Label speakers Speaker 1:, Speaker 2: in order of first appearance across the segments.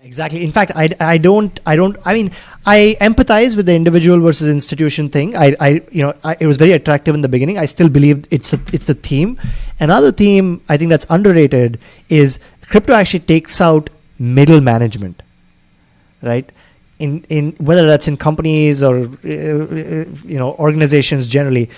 Speaker 1: Exactly. In fact, I mean, I empathize with the individual versus institution thing. It was very attractive in the beginning. I still believe it's the theme. Another theme I think that's underrated is crypto actually takes out middle management, right? In whether that's in companies or organizations generally,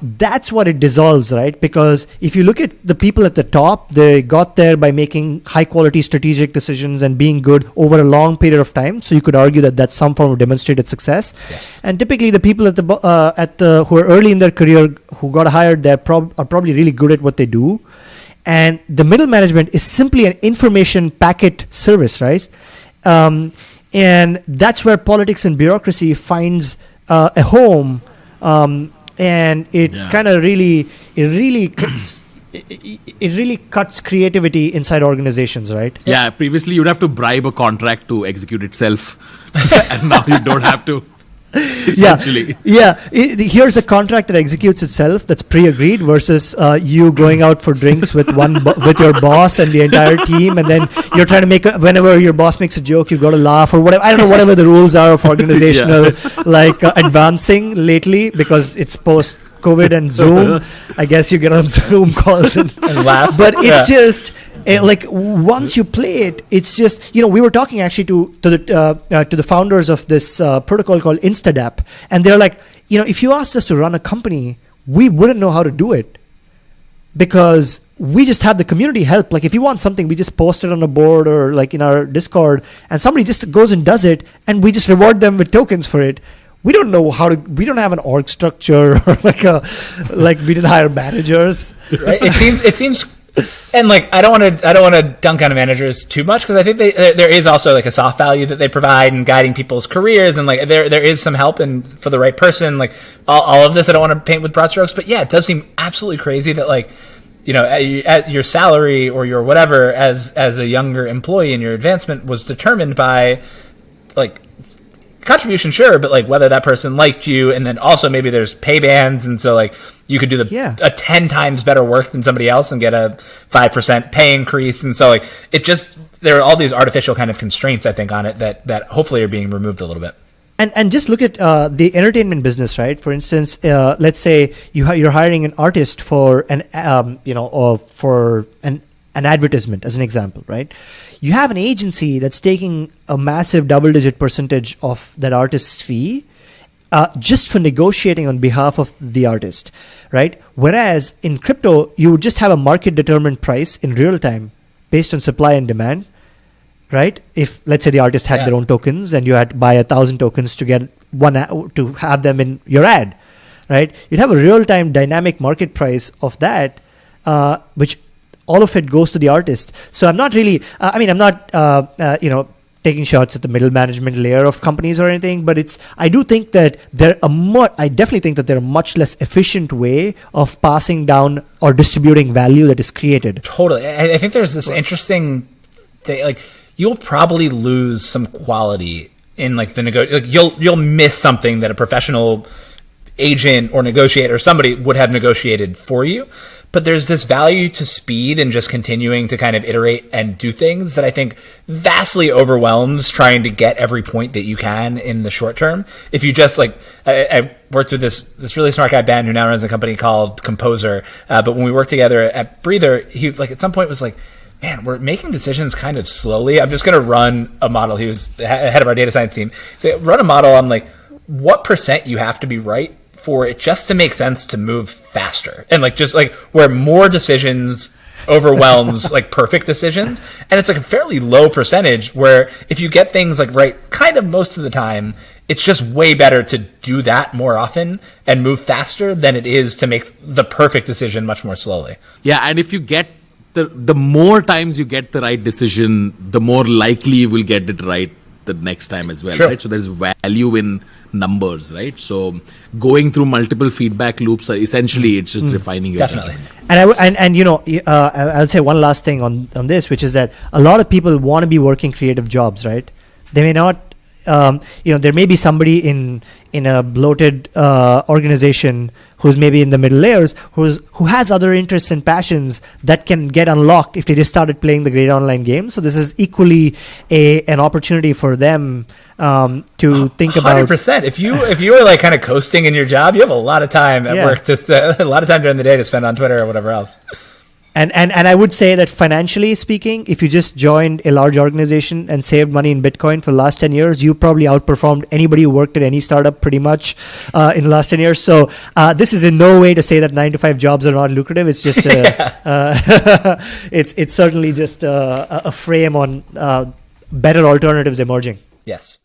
Speaker 1: that's what it dissolves, right? Because if you look at the people at the top, they got there by making high quality strategic decisions and being good over a long period of time. So you could argue that that's some form of demonstrated success.
Speaker 2: Yes.
Speaker 1: And typically the people at the who are early in their career who got hired, are probably really good at what they do. And the middle management is simply an information packet service, right? And that's where politics and bureaucracy finds a home, and it kind of really cuts creativity inside organizations, right?
Speaker 3: Yeah, previously you'd have to bribe a contract to execute itself, and now you don't have to. Essentially.
Speaker 1: Here's a contract that executes itself that's pre-agreed versus you going out for drinks with with your boss and the entire team, and then you're trying to whenever your boss makes a joke, you've got to laugh or whatever. I don't know, whatever the rules are of organizational advancing lately, because it's post COVID and Zoom. I guess you get on Zoom calls and
Speaker 2: laugh.
Speaker 1: But it's just once you play it, it's just, we were talking actually to the founders of this protocol called Instadap, and they're like, if you asked us to run a company, we wouldn't know how to do it, because we just have the community help. Like if you want something, we just post it on a board or like in our Discord, and somebody just goes and does it, and we just reward them with tokens for it. We don't know we don't have an org structure or we didn't hire managers.
Speaker 2: Right. It seems and I don't want to dunk on managers too much, because I think there is also a soft value that they provide in guiding people's careers, and there is some help and for the right person. All of this, I don't want to paint with broad strokes, but yeah, it does seem absolutely crazy that at your salary or your whatever as a younger employee and your advancement was determined by contribution, sure, but whether that person liked you, and then also maybe there's pay bands, and so you could do a 10 times better work than somebody else and get a 5% pay increase, and so there are all these artificial kind of constraints, I think, on it that hopefully are being removed a little bit.
Speaker 1: And just look at the entertainment business, right? For instance, let's say you're hiring an artist for an advertisement, as an example, right? You have an agency that's taking a massive double-digit percentage of that artist's fee just for negotiating on behalf of the artist, right? Whereas in crypto, you would just have a market-determined price in real time based on supply and demand, right? If, let's say, the artist had their own tokens and you had to buy 1,000 tokens to get to have them in your ad, right? You'd have a real-time dynamic market price of that, which all of it goes to the artist. So I'm not really, I'm not, taking shots at the middle management layer of companies or anything, but I do think that I definitely think that they're a much less efficient way of passing down or distributing value that is created.
Speaker 2: Totally. I think there's this interesting thing, you'll probably lose some quality in the you'll miss something that a professional agent or negotiator or somebody would have negotiated for you. But there's this value to speed and just continuing to kind of iterate and do things that I think vastly overwhelms trying to get every point that you can in the short term. If you just I worked with this really smart guy, Ben, who now runs a company called Composer. But when we worked together at Breather, he at some point was man, we're making decisions kind of slowly. I'm just going to run a model. He was head of our data science team. So run a model on what % you have to be right for it just to make sense to move faster, and where more decisions overwhelms perfect decisions, and it's a fairly low percentage where if you get things right kind of most of the time, it's just way better to do that more often and move faster than it is to make the perfect decision much more slowly.
Speaker 3: Yeah, and if you get the more times you get the right decision, the more likely you will get it right the next time as well,
Speaker 2: sure.
Speaker 3: Right? So there's value in numbers, right? So going through multiple feedback loops are essentially it's just refining your
Speaker 2: definitely
Speaker 3: judgment.
Speaker 1: I'll say one last thing on this, which is that a lot of people want to be working creative jobs, right? They may not there may be somebody in a bloated organization who's maybe in the middle layers who has other interests and passions that can get unlocked if they just started playing the great online game. So this is equally an opportunity for them to think about.
Speaker 2: 100%. If you were like kind of coasting in your job, you have a lot of time at work, just a lot of time during the day to spend on Twitter or whatever else.
Speaker 1: And I would say that financially speaking, if you just joined a large organization and saved money in Bitcoin for the last 10 years, you probably outperformed anybody who worked at any startup pretty much in the last 10 years. So this is in no way to say that 9-to-5 jobs are not lucrative. It's just it's certainly just a frame on better alternatives emerging.
Speaker 2: Yes.